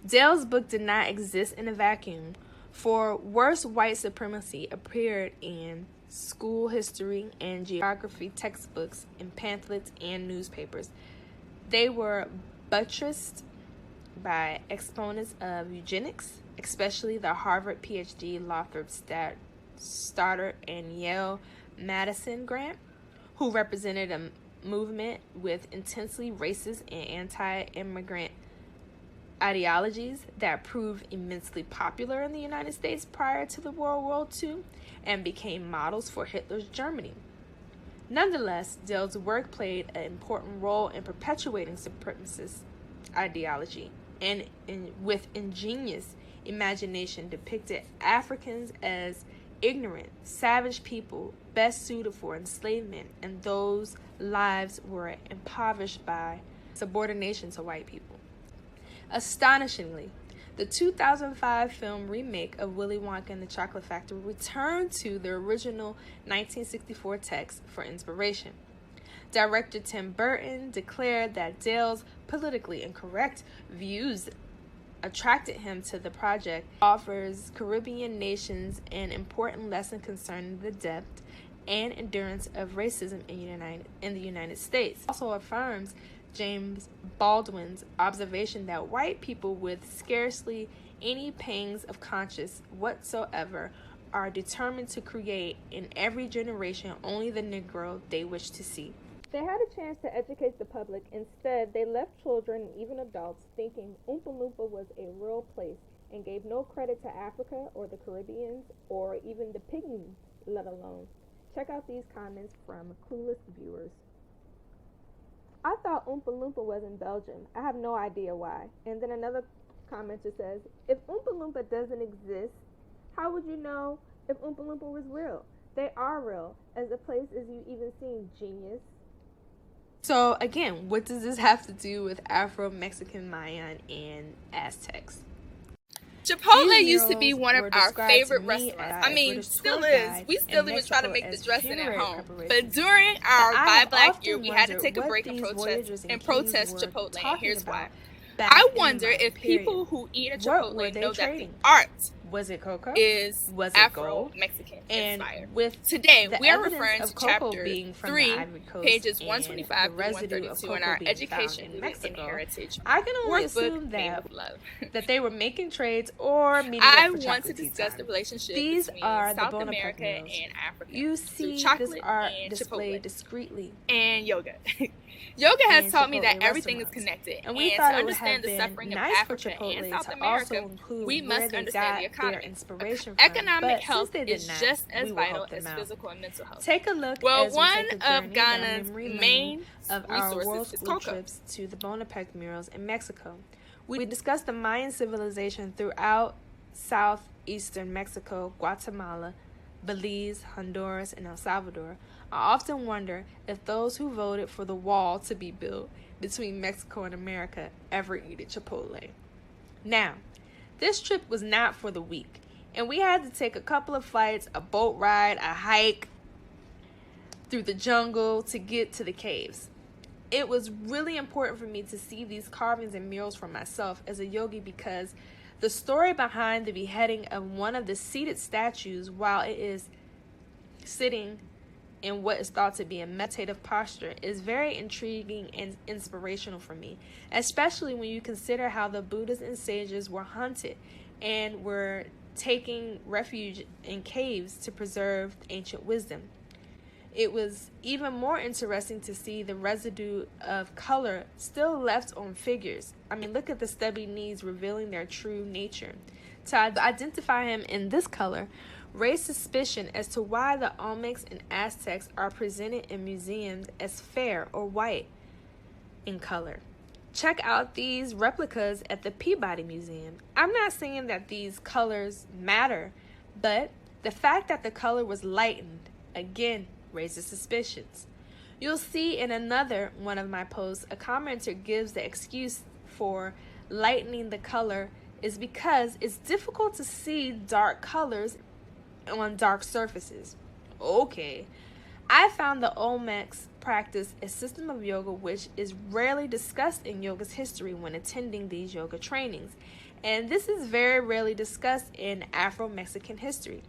Dale's book did not exist in a vacuum, for worse white supremacy appeared in school history and geography textbooks, in pamphlets and newspapers. They were buttressed by exponents of eugenics, especially the Harvard PhD Lothrop Stoddard and Yale Madison Grant, who represented a movement with intensely racist and anti-immigrant ideologies that proved immensely popular in the United States prior to the World War II and became models for Hitler's Germany. Nonetheless, Dale's work played an important role in perpetuating supremacist ideology and with ingenious imagination depicted Africans as ignorant, savage people best suited for enslavement, and those lives were impoverished by subordination to white people. Astonishingly, the 2005 film remake of Willy Wonka and the Chocolate Factory returned to the original 1964 text for inspiration. Director Tim Burton declared that Dale's politically incorrect views attracted him to the project. Offers Caribbean nations an important lesson concerning the depth and endurance of racism in the United States. Also affirms James Baldwin's observation that white people with scarcely any pangs of conscience whatsoever are determined to create in every generation only the Negro they wish to see. They had a chance to educate the public. Instead, they left children and even adults thinking Oompa Loompa was a real place and gave no credit to Africa or the Caribbeans or even the pygmies, let alone. Check out these comments from clueless viewers. I thought Oompa Loompa was in Belgium. I have no idea why. And then another commenter says, if Oompa Loompa doesn't exist, how would you know if Oompa Loompa was real? They are real. As a place as you even seen, genius. So again, what does this have to do with Afro-Mexican, Mayan, and Aztecs? Chipotle used to be one of our favorite restaurants. I mean, still is. We still even try to make the dressing at home. But during our Buy Black year, we had to take a break and protest Chipotle, and here's why. I wonder if people who eat at Chipotle know that the art was it Coco? Is Afro-Mexican inspired. Today, we are referring to chapter 3, pages 125 to 132 in our Education Rooted in Heritage. I can only assume that they were making trades or meeting up for chocolate want to discuss time. the relationship These between are South the America meals. and Africa. You see chocolate this art and displayed Chipotle. discreetly. And yoga. Yoga has taught me that everything is connected, and we to thought understand the suffering of Africa and South America, we must understand the economy. Economic health is just as vital as physical and mental health. Take a look. Well, one of Ghana's main of our world resources is school Coco. trips to the Bonaparte murals in Mexico. We discussed the Mayan civilization throughout southeastern Mexico, Guatemala, Belize, Honduras, and El Salvador. I often wonder if those who voted for the wall to be built between Mexico and America ever eat at Chipotle. Now, this trip was not for the weak, and we had to take a couple of flights, a boat ride, a hike through the jungle to get to the caves. It was really important for me to see these carvings and murals for myself as a yogi because the story behind the beheading of one of the seated statues while it is sitting in what is thought to be a meditative posture is very intriguing and inspirational for me, especially when you consider how the Buddhas and sages were hunted and were taking refuge in caves to preserve ancient wisdom. It was even more interesting to see the residue of color still left on figures. I mean, look at the stubby knees revealing their true nature. To identify him in this color raised suspicion as to why the Olmecs and Aztecs are presented in museums as fair or white in color. Check out these replicas at the Peabody Museum. I'm not saying that these colors matter, but the fact that the color was lightened, again, raises suspicions. You'll see in another one of my posts, a commenter gives the excuse for lightening the color is because it's difficult to see dark colors on dark surfaces. Okay. I found the Olmecs practice a system of yoga which is rarely discussed in yoga's history when attending these yoga trainings, And this is very rarely discussed in Afro-Mexican history.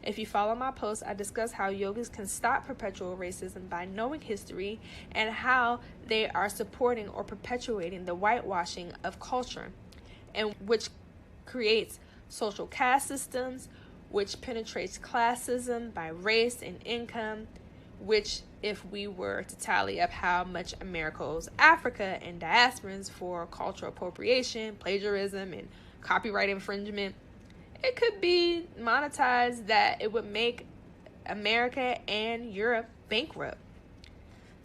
If you follow my posts, I discuss how yogis can stop perpetual racism by knowing history and how they are supporting or perpetuating the whitewashing of culture, and which creates social caste systems, which penetrates classism by race and income, which, if we were to tally up how much America owes Africa and diasporans for cultural appropriation, plagiarism, and copyright infringement, it could be monetized that it would make America and Europe bankrupt.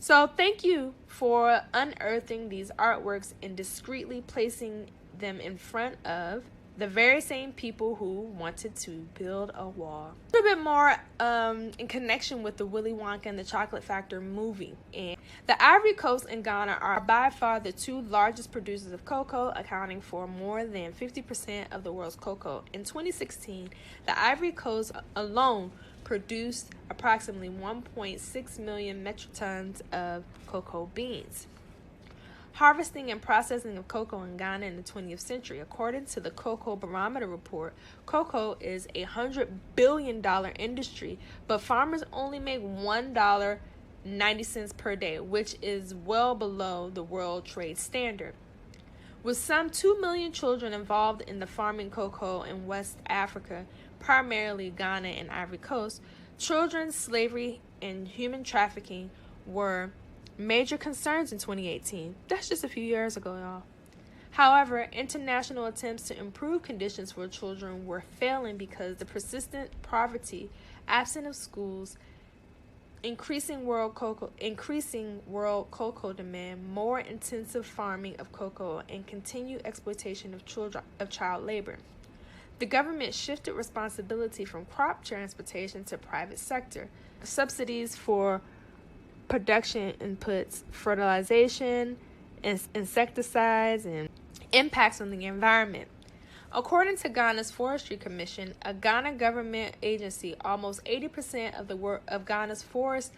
So thank you for unearthing these artworks and discreetly placing them in front of the very same people who wanted to build a wall. A little bit more in connection with the Willy Wonka and the Chocolate Factory movie. And the Ivory Coast and Ghana are by far the two largest producers of cocoa, accounting for more than 50% of the world's cocoa. In 2016, the Ivory Coast alone produced approximately 1.6 million metric tons of cocoa beans. Harvesting and processing of cocoa in Ghana in the 20th century. According to the Cocoa Barometer report, cocoa is a $100 billion industry, but farmers only make $1.90 per day, which is well below the World Trade Standard. With some 2 million children involved in the farming cocoa in West Africa, primarily Ghana and Ivory Coast, children's slavery and human trafficking were major concerns in 2018. That's just a few years ago, y'all. However, international attempts to improve conditions for children were failing because the persistent poverty, absence of schools, increasing world cocoa demand, more intensive farming of cocoa, and continued exploitation of child labor. The government shifted responsibility from crop transportation to private sector. Subsidies for production inputs, fertilization, insecticides, and impacts on the environment. According to Ghana's Forestry Commission, a Ghana government agency, almost 80% of Ghana's forest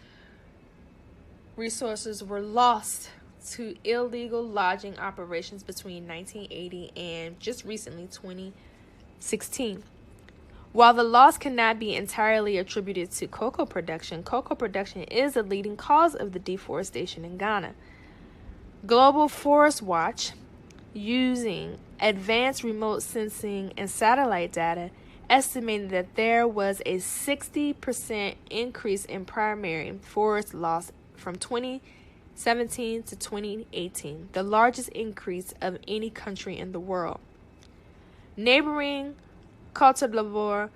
resources were lost to illegal logging operations between 1980 and just recently 2016. While the loss cannot be entirely attributed to cocoa production is a leading cause of the deforestation in Ghana. Global Forest Watch, using advanced remote sensing and satellite data, estimated that there was a 60% increase in primary forest loss from 2017 to 2018, the largest increase of any country in the world. Neighboring Cote d'Ivoire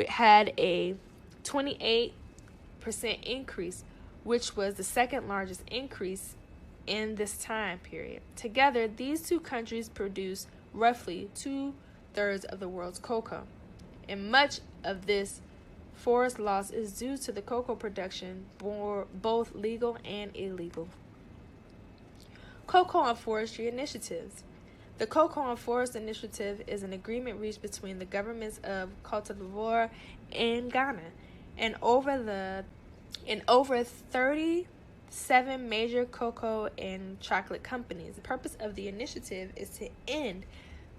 had a 28% increase, which was the second largest increase in this time period. Together, these two countries produce roughly 2/3 of the world's cocoa, and much of this forest loss is due to the cocoa production, both legal and illegal. Cocoa and forestry initiatives. The Cocoa and Forest Initiative is an agreement reached between the governments of Cote d'Ivoire and Ghana, and over 37 major cocoa and chocolate companies. The purpose of the initiative is to end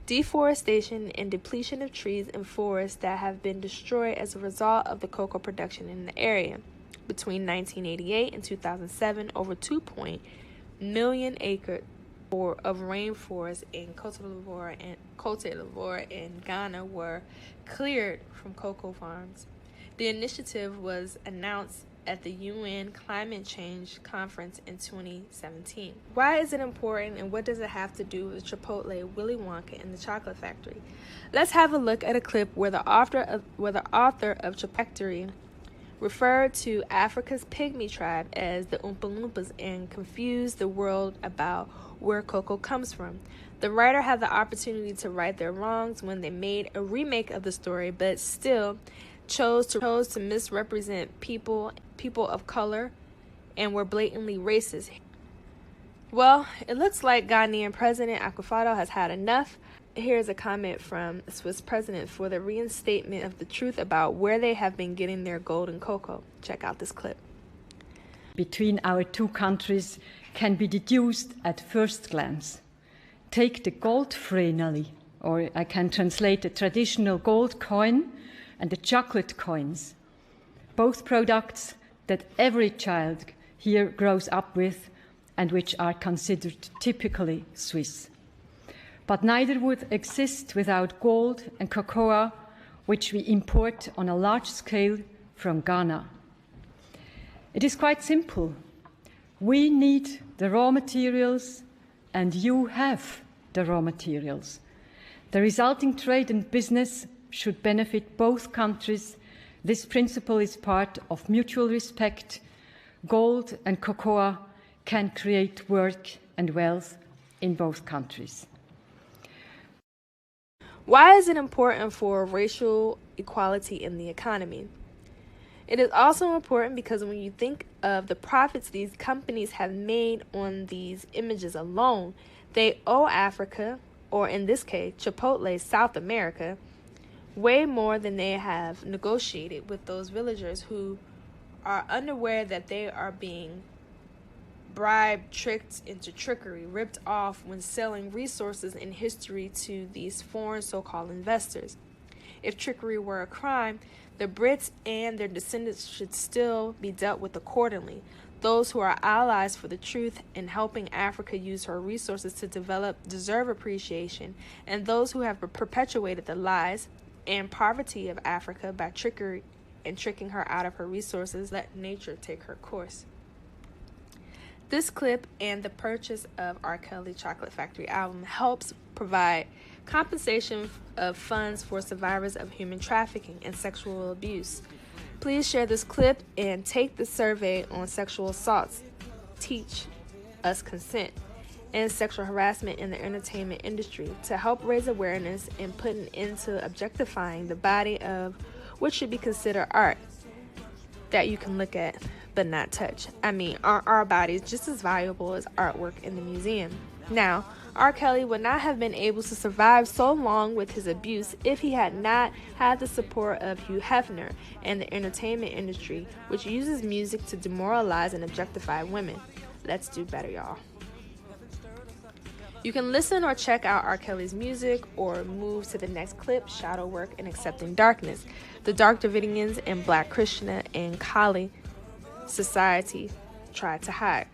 deforestation and depletion of trees and forests that have been destroyed as a result of the cocoa production in the area. Between 1988 and 2007, over 2 million acres of rainforest in Cote d'Ivoire and Ghana were cleared from cocoa farms. The initiative was announced at the UN Climate Change Conference in 2017. Why is it important, and what does it have to do with Chipotle, Willy Wonka, and the Chocolate Factory? Let's have a look at a clip where the author of Chocolate Factory referred to Africa's pygmy tribe as the Oompa Loompas and confused the world about where cocoa comes from. The writer had the opportunity to right their wrongs when they made a remake of the story, but still chose to misrepresent people of color and were blatantly racist. Well, it looks like Ghanaian President Akufo-Addo has had enough. Here's a comment from the Swiss president for the reinstatement of the truth about where they have been getting their gold and cocoa. Check out this clip. Between our two countries can be deduced at first glance. Take the gold frenzy or I can translate the traditional gold coin and the chocolate coins, both products that every child here grows up with and which are considered typically Swiss. But neither would exist without gold and cocoa, which we import on a large scale from Ghana. It is quite simple. We need the raw materials, and you have the raw materials. The resulting trade and business should benefit both countries. This principle is part of mutual respect. Gold and cocoa can create work and wealth in both countries. Why is it important for racial equality in the economy? It is also important because when you think of the profits these companies have made on these images alone, they owe Africa, or in this case, Chipotle, South America, way more than they have negotiated with those villagers who are unaware that they are being bribed, tricked into trickery, ripped off when selling resources in history to these foreign so-called investors. If trickery were a crime, the Brits and their descendants should still be dealt with accordingly. Those who are allies for the truth in helping Africa use her resources to develop deserve appreciation, and those who have perpetuated the lies and poverty of Africa by trickery and tricking her out of her resources, let nature take her course. This clip and the purchase of R. Kelly Chocolate Factory album helps provide compensation of funds for survivors of human trafficking and sexual abuse. Please share this clip and take the survey on sexual assaults, teach us consent, and sexual harassment in the entertainment industry to help raise awareness and put an end to objectifying the body of what should be considered art that you can look at but not touch. I mean, are our bodies just as valuable as artwork in the museum? Now, R. Kelly would not have been able to survive so long with his abuse if he had not had the support of Hugh Hefner and the entertainment industry, which uses music to demoralize and objectify women. Let's do better, y'all. You can listen or check out R. Kelly's music or move to the next clip, Shadow Work and Accepting Darkness, the Dark Davidians and Black Krishna and Kali society tried to hide.